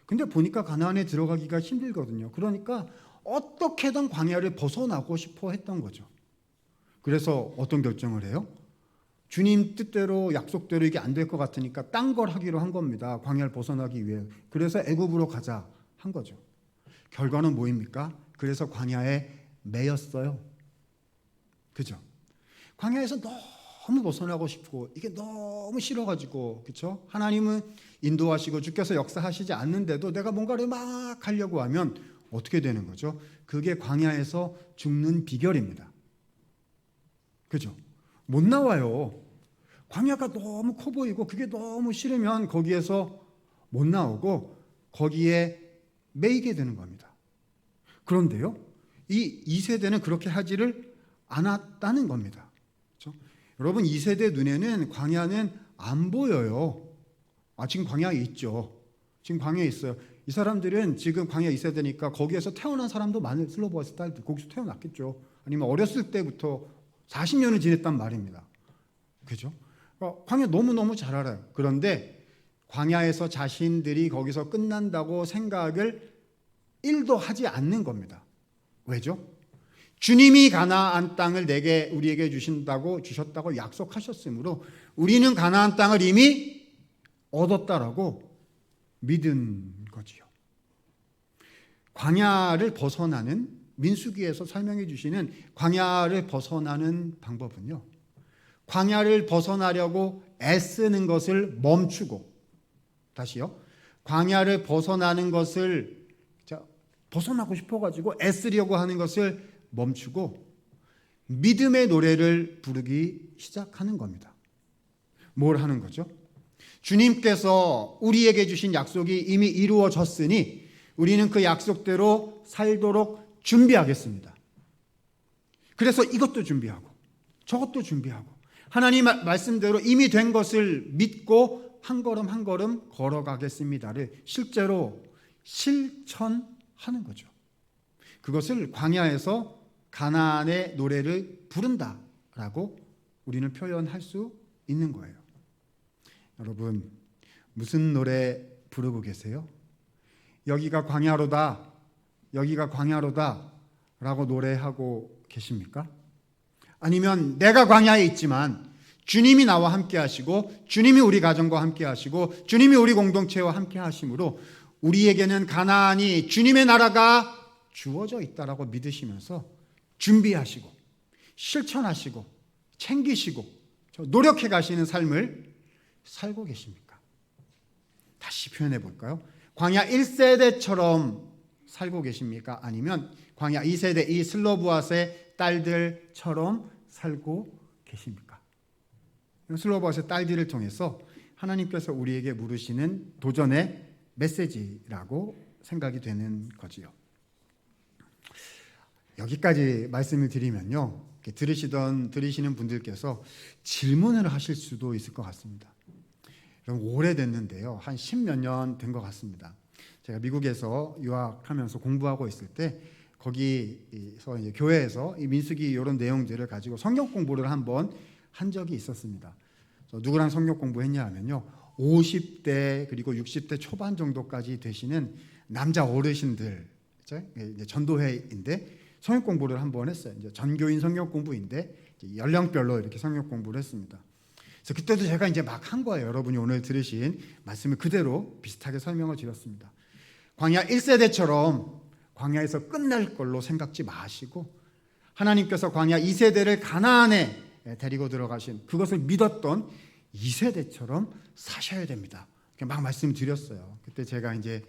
근데 보니까 가나안에 들어가기가 힘들거든요. 그러니까 어떻게든 광야를 벗어나고 싶어 했던 거죠. 그래서 어떤 결정을 해요? 주님 뜻대로 약속대로 이게 안 될 것 같으니까 딴 걸 하기로 한 겁니다. 광야를 벗어나기 위해. 그래서 애굽으로 가자 한 거죠. 결과는 뭐입니까? 그래서 광야에 매였어요. 그죠? 광야에서 너무 벗어나고 싶고 이게 너무 싫어가지고, 그렇죠? 하나님은 인도하시고 주께서 역사하시지 않는데도 내가 뭔가를 막 하려고 하면 어떻게 되는 거죠? 그게 광야에서 죽는 비결입니다. 그죠? 못 나와요. 광야가 너무 커 보이고 그게 너무 싫으면 거기에서 못 나오고 거기에 매이게 되는 겁니다. 그런데요, 이 2세대는 그렇게 하지를 않았다는 겁니다. 그렇죠? 여러분, 2세대 눈에는 광야는 안 보여요. 지금 광야에 있죠. 지금 광야에 있어요. 이 사람들은 지금 광야 2세대니까 거기에서 태어난 사람도 많은, 슬로보아스 딸들 거기서 태어났겠죠. 아니면 어렸을 때부터 40년을 지냈단 말입니다. 그죠? 광야 너무너무 잘 알아요. 그런데 광야에서 자신들이 거기서 끝난다고 생각을 1도 하지 않는 겁니다. 왜죠? 주님이 가나안 땅을 우리에게 주셨다고 약속하셨으므로 우리는 가나안 땅을 이미 얻었다라고 믿은 거지요. 광야를 벗어나는, 민수기에서 설명해 주시는 광야를 벗어나는 방법은요, 광야를 벗어나려고 애쓰는 것을 멈추고, 다시요, 광야를 벗어나는 것을 벗어나고 싶어가지고 애쓰려고 하는 것을 멈추고 믿음의 노래를 부르기 시작하는 겁니다. 뭘 하는 거죠? 주님께서 우리에게 주신 약속이 이미 이루어졌으니 우리는 그 약속대로 살도록 준비하겠습니다. 그래서 이것도 준비하고 저것도 준비하고 하나님 말씀대로 이미 된 것을 믿고 한 걸음 한 걸음 걸어가겠습니다를 실제로 실천하는 거죠. 그것을 광야에서 가나안의 노래를 부른다라고 우리는 표현할 수 있는 거예요. 여러분, 무슨 노래 부르고 계세요? 여기가 광야로다, 여기가 광야로다 라고 노래하고 계십니까? 아니면 내가 광야에 있지만 주님이 나와 함께 하시고 주님이 우리 가정과 함께 하시고 주님이 우리 공동체와 함께 하심으로 우리에게는 가나안이 주님의 나라가 주어져 있다라고 믿으시면서 준비하시고 실천하시고 챙기시고 노력해 가시는 삶을 살고 계십니까? 다시 표현해 볼까요? 광야 1세대처럼 살고 계십니까? 아니면 광야 2세대 이 슬로보아스의 딸들처럼 살고 계십니까? 슬로보아스의 딸들을 통해서 하나님께서 우리에게 물으시는 도전의 메시지라고 생각이 되는 거지요. 여기까지 말씀을 드리면요, 들으시는 분들께서 질문을 하실 수도 있을 것 같습니다. 오래됐는데요, 한 10몇 년 된 것 같습니다. 제가 미국에서 유학하면서 공부하고 있을 때 거기서 이제 교회에서 이 민수기 이런 내용들을 가지고 성경 공부를 한번 한 적이 있었습니다. 누구랑 성경 공부했냐 하면요, 50대 그리고 60대 초반 정도까지 되시는 남자 어르신들, 이제 전도회인데 성경 공부를 한번 했어요. 이제 전교인 성경 공부인데 연령별로 이렇게 성경 공부를 했습니다. 그래서 그때도 제가 이제 막 한 거예요. 여러분이 오늘 들으신 말씀을 그대로 비슷하게 설명을 드렸습니다. 광야 1세대처럼 광야에서 끝날 걸로 생각지 마시고 하나님께서 광야 2세대를 가나안에 데리고 들어가신 그것을 믿었던 2세대처럼 사셔야 됩니다. 막 말씀드렸어요. 그때 제가 이제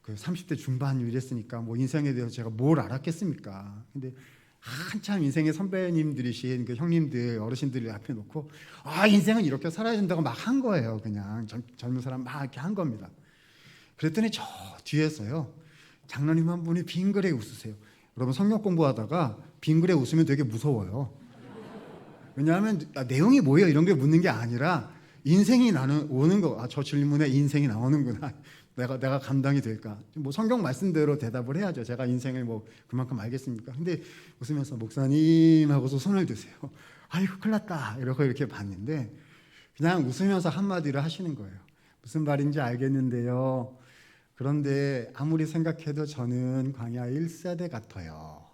그 30대 중반 이랬으니까 뭐 인생에 대해서 제가 뭘 알았겠습니까? 근데 한참 인생의 선배님들이신 그 형님들, 어르신들을 앞에 놓고 인생은 이렇게 살아야 된다고 막 한 거예요. 그냥 젊은 사람 막 이렇게 한 겁니다. 그랬더니 저 뒤에서요, 장로님 한 분이 빙그레 웃으세요. 여러분, 성경 공부하다가 빙그레 웃으면 되게 무서워요. 왜냐하면 내용이 뭐예요? 이런 게 묻는 게 아니라 인생이 오는 거. 저 질문에 인생이 나오는구나. 내가 감당이 될까? 뭐 성경 말씀대로 대답을 해야죠. 제가 인생을 뭐 그만큼 알겠습니까? 근데 웃으면서 목사님 하고서 손을 드세요. 아이고 큰일 났다 이렇게 봤는데 그냥 웃으면서 한마디를 하시는 거예요. 무슨 말인지 알겠는데요, 그런데 아무리 생각해도 저는 광야 1세대 같아요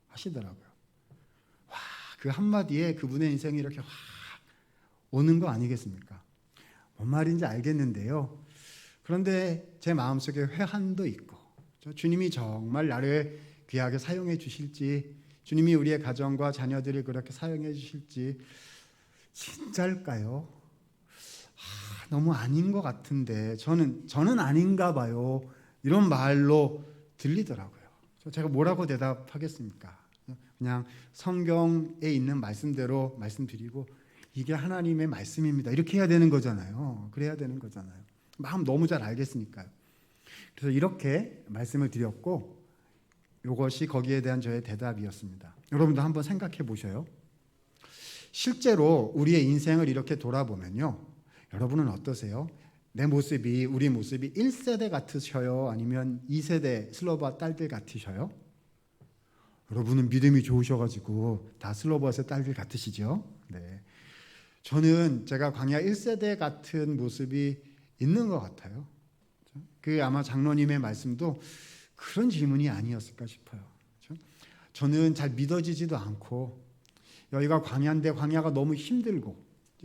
하시더라고요. 와, 그 한마디에 그분의 인생이 이렇게 확 오는 거 아니겠습니까? 뭔 말인지 알겠는데요, 그런데 제 마음속에 회한도 있고, 주님이 정말 나를 귀하게 사용해 주실지, 주님이 우리의 가정과 자녀들을 그렇게 사용해 주실지 진짜일까요? 너무 아닌 것 같은데 저는 아닌가 봐요. 이런 말로 들리더라고요. 제가 뭐라고 대답하겠습니까? 그냥 성경에 있는 말씀대로 말씀드리고 이게 하나님의 말씀입니다 이렇게 해야 되는 거잖아요. 그래야 되는 거잖아요. 마음 너무 잘 알겠으니까요. 그래서 이렇게 말씀을 드렸고, 이것이 거기에 대한 저의 대답이었습니다. 여러분도 한번 생각해 보셔요. 실제로 우리의 인생을 이렇게 돌아보면요, 여러분은 어떠세요? 우리 모습이 1세대 같으셔요? 아니면 2세대 슬로바 딸들 같으셔요? 여러분은 믿음이 좋으셔가지고 다 슬로바스의 딸들 같으시죠? 네. 저는 제가 광야 1세대 같은 모습이 있는 것 같아요. 그 아마 장로님의 말씀도 그런 질문이 아니었을까 싶어요. 저는 잘 믿어지지도 않고, 여기가 광야인데 광야가 너무 힘들고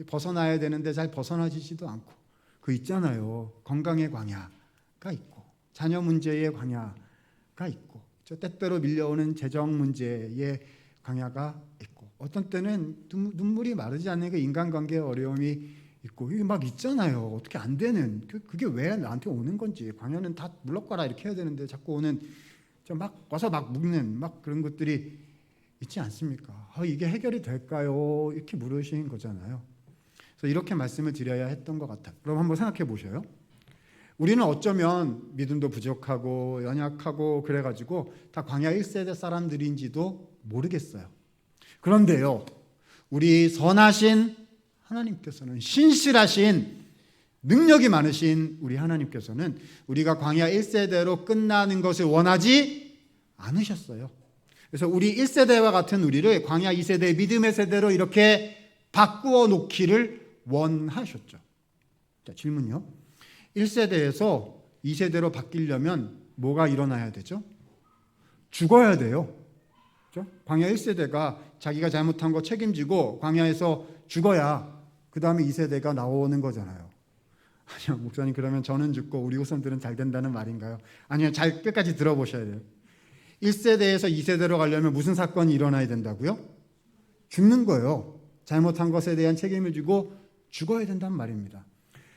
벗어나야 되는데 잘 벗어나지지도 않고, 그 있잖아요, 건강의 광야가 있고 자녀 문제의 광야가 있고 때때로 밀려오는 재정 문제의 광야가 있고, 어떤 때는 눈물이 마르지 않는 그 인간관계의 어려움이 있고, 이게 막 있잖아요. 어떻게 안 되는, 그게 왜 나한테 오는 건지. 광야는 다 물러가라 이렇게 해야 되는데 자꾸 오는, 막 와서 막 묵는 막 그런 것들이 있지 않습니까? 이게 해결이 될까요? 이렇게 물으신 거잖아요. 그래서 이렇게 말씀을 드려야 했던 것 같아요. 그럼 한번 생각해 보셔요. 우리는 어쩌면 믿음도 부족하고 연약하고 그래가지고 다 광야 1세대 사람들인지도 모르겠어요. 그런데요, 우리 선하신 하나님께서는, 신실하신 능력이 많으신 우리 하나님께서는 우리가 광야 1세대로 끝나는 것을 원하지 않으셨어요. 그래서 우리 1세대와 같은 우리를 광야 2세대 믿음의 세대로 이렇게 바꾸어 놓기를 원하셨죠. 자, 질문요. 1세대에서 2세대로 바뀌려면 뭐가 일어나야 되죠? 죽어야 돼요. 그렇죠? 광야 1세대가 자기가 잘못한 거 책임지고 광야에서 죽어야 그 다음에 2세대가 나오는 거잖아요. 아니요, 목사님, 그러면 저는 죽고 우리 후손들은 잘 된다는 말인가요? 아니요, 잘 끝까지 들어보셔야 돼요. 1세대에서 2세대로 가려면 무슨 사건이 일어나야 된다고요? 죽는 거예요. 잘못한 것에 대한 책임을 지고 죽어야 된단 말입니다.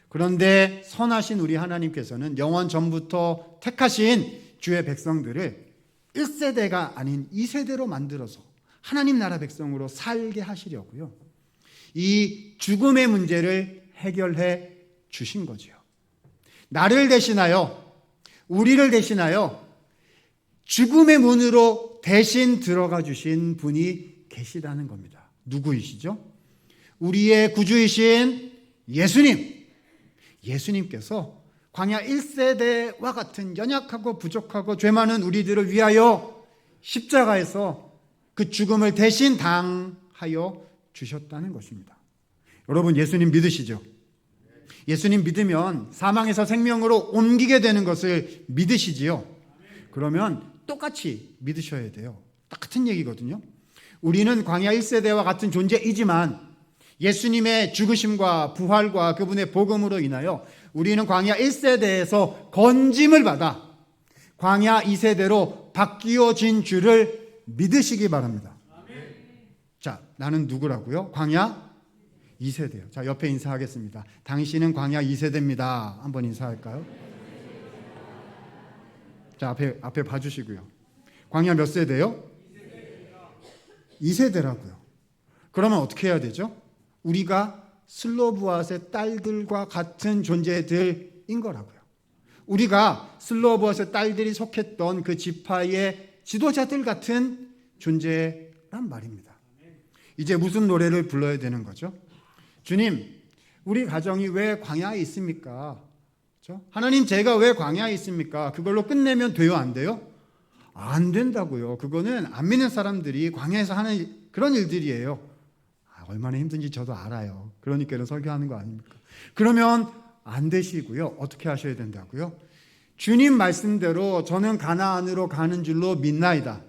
그런데 선하신 우리 하나님께서는 영원 전부터 택하신 주의 백성들을 1세대가 아닌 2세대로 만들어서 하나님 나라 백성으로 살게 하시려고요, 이 죽음의 문제를 해결해 주신 거지요. 나를 대신하여, 우리를 대신하여 죽음의 문으로 대신 들어가 주신 분이 계시다는 겁니다. 누구이시죠? 우리의 구주이신 예수님. 예수님께서 광야 1세대와 같은 연약하고 부족하고 죄 많은 우리들을 위하여 십자가에서 그 죽음을 대신 당하여 주셨다는 것입니다. 여러분, 예수님 믿으시죠? 예수님 믿으면 사망에서 생명으로 옮기게 되는 것을 믿으시지요? 그러면 똑같이 믿으셔야 돼요. 똑같은 얘기거든요. 우리는 광야 1세대와 같은 존재이지만 예수님의 죽으심과 부활과 그분의 복음으로 인하여 우리는 광야 1세대에서 건짐을 받아 광야 2세대로 바뀌어진 줄을 믿으시기 바랍니다. 자, 나는 누구라고요? 광야 2세대요. 자, 옆에 인사하겠습니다. 당신은 광야 2세대입니다. 한번 인사할까요? 자, 앞에 봐주시고요. 광야 몇 세대요? 2세대라고요. 그러면 어떻게 해야 되죠? 우리가 슬로브앗의 딸들과 같은 존재들인 거라고요. 우리가 슬로브앗의 딸들이 속했던 그 지파의 지도자들 같은 존재란 말입니다. 이제 무슨 노래를 불러야 되는 거죠? 주님, 우리 가정이 왜 광야에 있습니까? 그렇죠? 하나님, 제가 왜 광야에 있습니까? 그걸로 끝내면 돼요, 안 돼요? 안 된다고요. 그거는 안 믿는 사람들이 광야에서 하는 그런 일들이에요. 얼마나 힘든지 저도 알아요. 그러니까 이런 설교하는 거 아닙니까? 그러면 안 되시고요. 어떻게 하셔야 된다고요? 주님 말씀대로 저는 가나안으로 가는 줄로 믿나이다.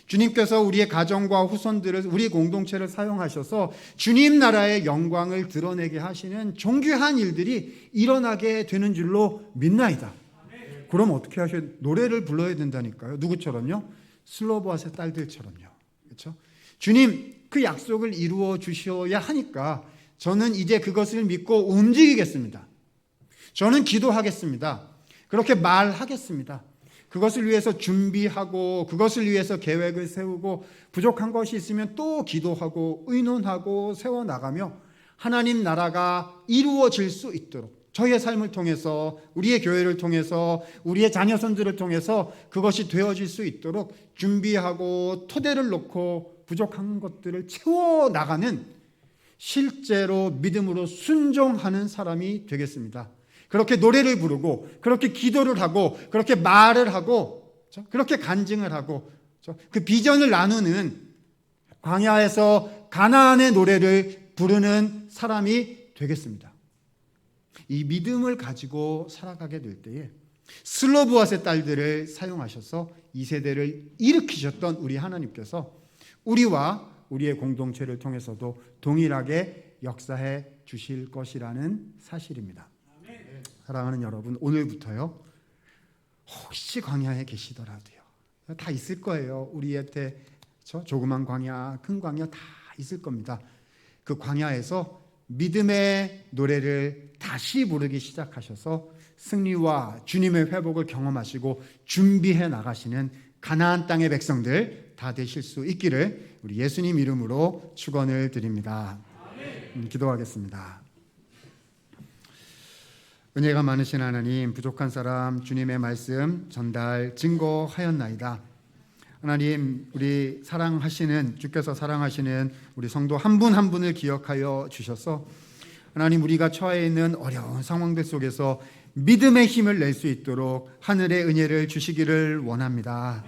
주님께서 우리의 가정과 후손들을, 우리 공동체를 사용하셔서 주님 나라의 영광을 드러내게 하시는 존귀한 일들이 일어나게 되는 줄로 믿나이다. 그럼 어떻게 하셔야, 노래를 불러야 된다니까요. 누구처럼요? 슬로브앗의 딸들처럼요. 그렇죠? 주님, 그 약속을 이루어 주셔야 하니까 저는 이제 그것을 믿고 움직이겠습니다. 저는 기도하겠습니다. 그렇게 말하겠습니다. 그것을 위해서 준비하고 그것을 위해서 계획을 세우고 부족한 것이 있으면 또 기도하고 의논하고 세워나가며 하나님 나라가 이루어질 수 있도록 저희의 삶을 통해서, 우리의 교회를 통해서, 우리의 자녀손들을 통해서 그것이 되어질 수 있도록 준비하고 토대를 놓고 부족한 것들을 채워나가는, 실제로 믿음으로 순종하는 사람이 되겠습니다. 그렇게 노래를 부르고 그렇게 기도를 하고 그렇게 말을 하고 그렇게 간증을 하고 그 비전을 나누는, 광야에서 가나안의 노래를 부르는 사람이 되겠습니다. 이 믿음을 가지고 살아가게 될 때에 슬로브앗의 딸들을 사용하셔서 2세대를 일으키셨던 우리 하나님께서 우리와 우리의 공동체를 통해서도 동일하게 역사해 주실 것이라는 사실입니다. 사랑하는 여러분, 오늘부터요, 혹시 광야에 계시더라도요, 다 있을 거예요. 우리한테 조그만 광야, 큰 광야 다 있을 겁니다. 그 광야에서 믿음의 노래를 다시 부르기 시작하셔서 승리와 주님의 회복을 경험하시고 준비해 나가시는 가나안 땅의 백성들 다 되실 수 있기를 우리 예수님 이름으로 축원을 드립니다. 기도하겠습니다. 은혜가 많으신 하나님, 부족한 사람 주님의 말씀 전달 증거하였나이다. 하나님, 우리 주께서 사랑하시는 우리 성도 한 분 한 분을 기억하여 주셔서 하나님, 우리가 처해 있는 어려운 상황들 속에서 믿음의 힘을 낼 수 있도록 하늘의 은혜를 주시기를 원합니다.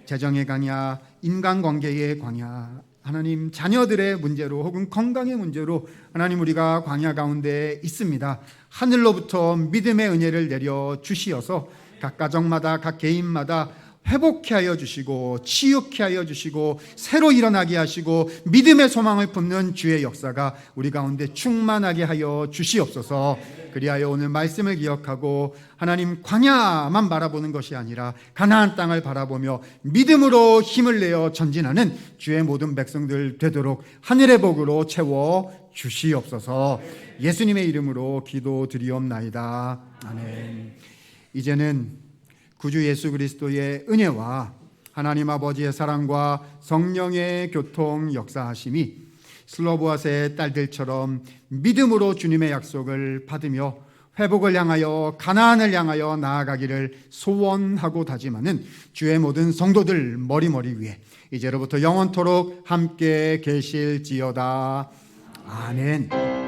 재정의 광야, 인간관계의 광야, 하나님, 자녀들의 문제로 혹은 건강의 문제로 하나님, 우리가 광야 가운데 있습니다. 하늘로부터 믿음의 은혜를 내려 주시어서 각 가정마다, 각 개인마다 회복케 하여 주시고 치유케 하여 주시고 새로 일어나게 하시고 믿음의 소망을 품는 주의 역사가 우리 가운데 충만하게 하여 주시옵소서. 그리하여 오늘 말씀을 기억하고 하나님, 광야만 바라보는 것이 아니라 가나안 땅을 바라보며 믿음으로 힘을 내어 전진하는 주의 모든 백성들 되도록 하늘의 복으로 채워 주시옵소서. 예수님의 이름으로 기도드리옵나이다. 아멘. 이제는 구주 예수 그리스도의 은혜와 하나님 아버지의 사랑과 성령의 교통 역사하심이 슬로브앗의 딸들처럼 믿음으로 주님의 약속을 받으며 회복을 향하여, 가나안을 향하여 나아가기를 소원하고 다짐하는 주의 모든 성도들 머리머리 위에 이제로부터 영원토록 함께 계실지어다. 아멘.